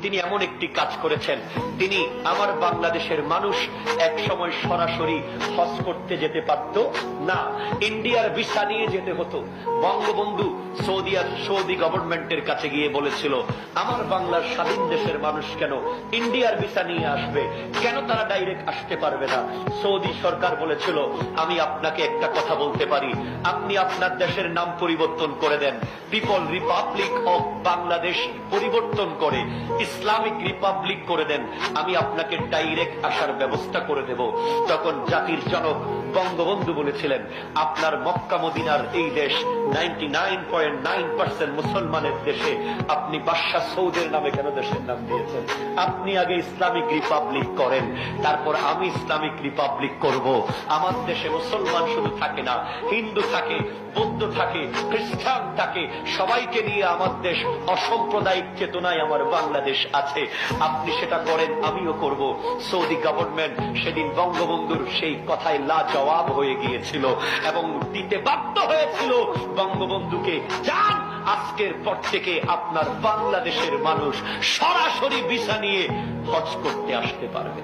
তিনি এমন একটি কাজ করেছেন, তিনি আমার বাংলাদেশের মানুষ এক সময় সরাসরি হজ করতে যেতে পারত না, ইন্ডিয়ার ভিসা নিয়ে যেতে হতো। বঙ্গবন্ধু সৌদি গভর্নমেন্টের কাছে গিয়ে বলেছিল, আমার বাংলার স্বাধীন দেশের মানুষ কেন ইন্ডিয়ার ভিসা নিয়ে আসবে, কেন তারা ডাইরেক্ট আসতে পারবে না? সৌদি সরকার বলেছিল, আমি আপনাকে একটা কথা বলতে পারি, আপনি আপনার দেশের নাম পরিবর্তন করে দেন, পিপল রিপাবলিক অফ বাংলাদেশ পরিবর্তন করে ইসলামিক রিপাবলিক করে দেন, আমি আপনাকে ডাইরেক্ট আসার ব্যবস্থা করে দেব। তখন জাতির জনক বঙ্গবন্ধু বলেছিলেন, আপনার মক্কা মদিনার এই দেশ 99.9% মুসলমানের দেশে, আপনি বাদশাহ সৌদের নামে কেন দেশের নাম দিয়েছেন? আপনি আগে ইসলামিক রিপাবলিক করেন, তারপর আমি ইসলামিক রিপাবলিক করব। আমার দেশে মুসলমান শুধু থাকে না, হিন্দু থাকে, বৌদ্ধ থাকে, খ্রিস্টান থাকে, সবাইকে নিয়ে আমার দেশ অসাম্প্রদায়িক চেতনায় আমার বাংলাদেশ আছে। আপনি সেটা করেন, আমিও করব। সৌদি গভর্নমেন্ট সেদিন বঙ্গবন্ধুর সেই কথায় লাজবাব হয়ে গিয়েছিল এবং দিতে বাধ্য হয়েছিল বঙ্গবন্ধুকে, যান আজকের পর থেকে আপনার বাংলাদেশের মানুষ সরাসরি ভিসা নিয়ে হজ করতে আসতে পারবে।